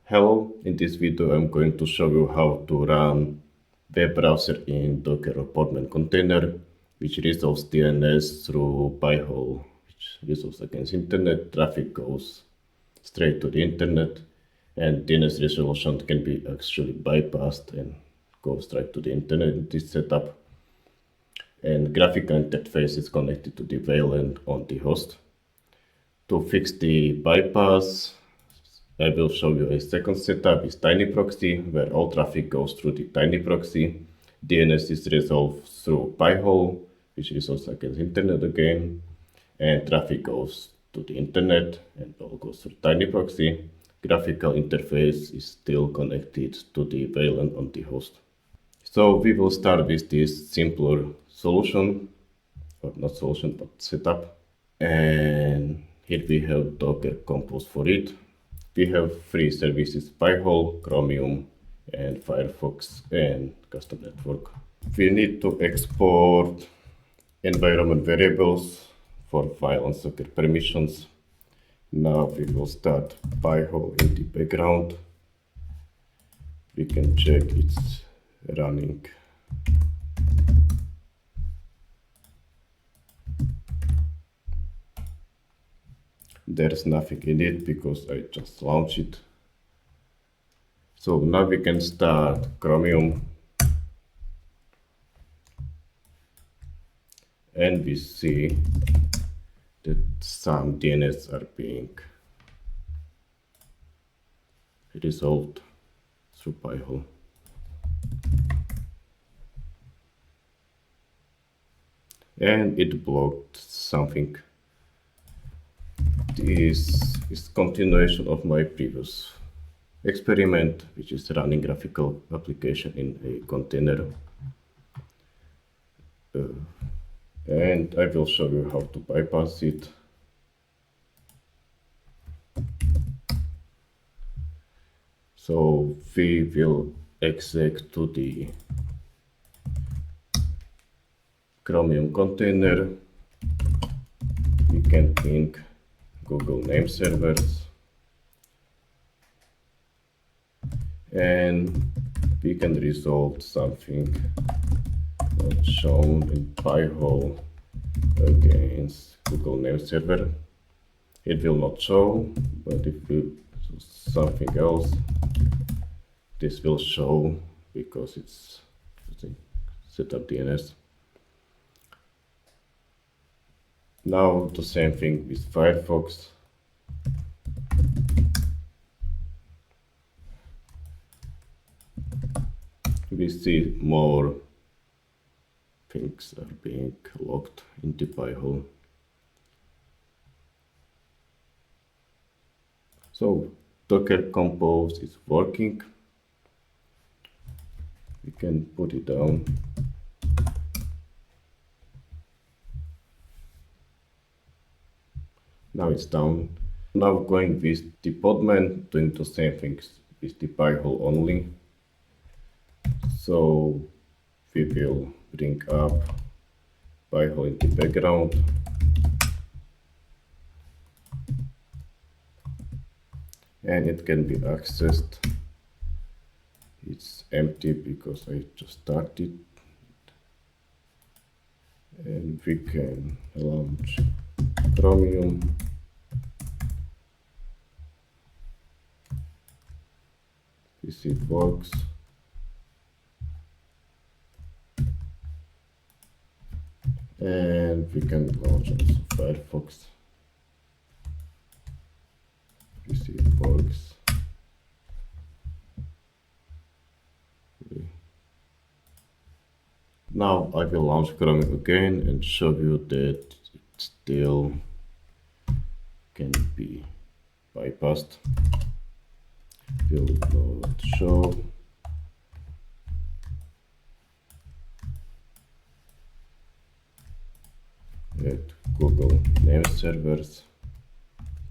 Hello, in this video I'm going to show you how to run web browser in Docker or Podman container, which resolves DNS through Pi-hole, which resolves against internet. Traffic goes straight to the internet, and DNS resolution can be actually bypassed and go straight to the internet in this setup. And graphical interface is connected to the Wayland on the host. To fix the bypass, I will show you a second setup is Tinyproxy, where all traffic goes through the Tinyproxy. DNS is resolved through Pi-hole, which resolves against internet again, and traffic goes to the internet and all goes through Tinyproxy. Graphical interface is still connected to the Wayland on the host. So we will start with this simpler solution, or not solution, but setup. And here we have Docker Compose for it. We have free services Pi-hole, Chromium and Firefox and custom network. We need to export environment variables for file and socket permissions. Now we will start Pi-hole in the background. We can check it's running. There's nothing in it because I just launched it. So now we can start Chromium. And we see that some DNS are being resolved through Pi-hole. And it blocked something. This is continuation of my previous experiment, which is running graphical application in a container. And I will show you how to bypass it. So we will exec to the Chromium container. We can ping Google name servers, and we can resolve something not shown in Pi-hole against Google name server. It will not show, but if we do something else, this will show because it's setup DNS. Now the same thing with Firefox. We see more things are being locked into Pi-hole. So Docker Compose is working. We can put it down. Now it's down. Now going with the Podman, doing the same things with the Pi-hole only. So we will bring up Pi-hole in the background. And it can be accessed. It's empty because I just started. And we can launch Chromium. This it works. And we can launch also Firefox. You see it works. Now I will launch Chromium again and show you that it still can be bypassed. Will not show. At Google name servers,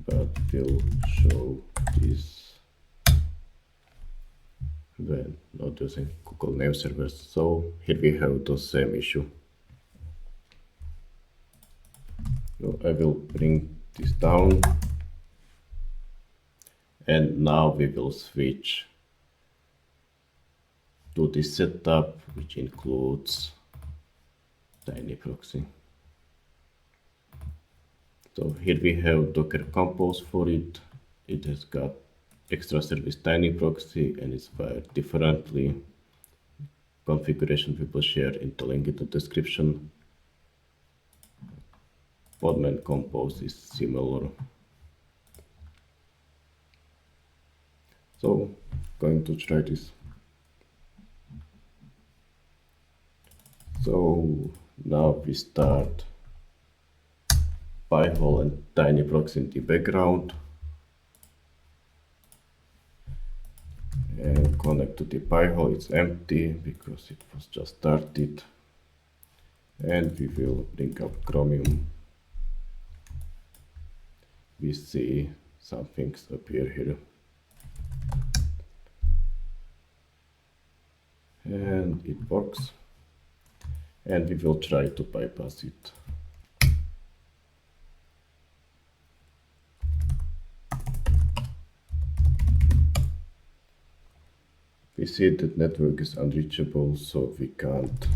but will show this when not using Google name servers. So here we have the same issue. So I will bring this down And now we will switch to this setup, which includes Tinyproxy. So here we have Docker Compose for it. It has got extra service Tinyproxy and it's wired differently. Configuration we will share in the link in the description. Podman Compose is similar. So, going to try this. So now we start Pi-hole and Tinyproxy in the background and connect to the Pi-hole. It's empty because it was just started, and we will bring up Chromium. We see some things appear here, and it works, and we will try to bypass it. We see that network is unreachable, so we can't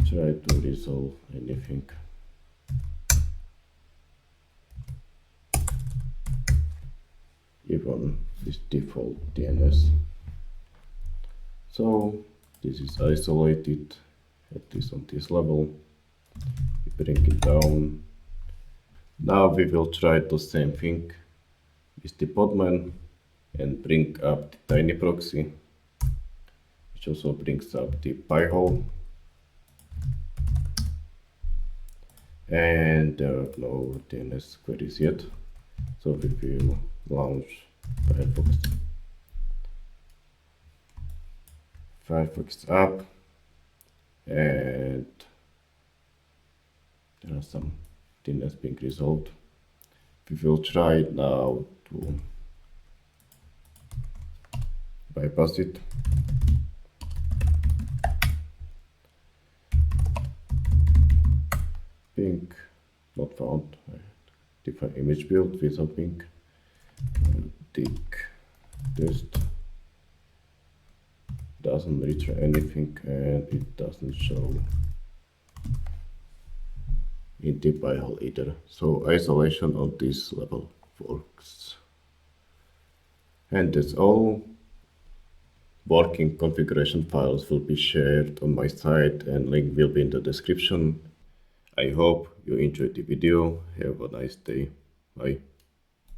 try to resolve anything. Even this default DNS. So this is isolated, at least on this level. We bring it down. Now we will try the same thing with the Podman and bring up the Tinyproxy, which also brings up the Pi-hole. And there are no DNS queries yet, so we will launch Firefox. Firefox app, and there are some DNS being resolved. We will try now to bypass it. Ping, not found. Define image build without ping. Dig test. Doesn't retrieve anything, and it doesn't show in the Pi-hole either. So isolation on this level works. And that's all. Working configuration files will be shared on my site and link will be in the description. I hope you enjoyed the video. Have a nice day. Bye.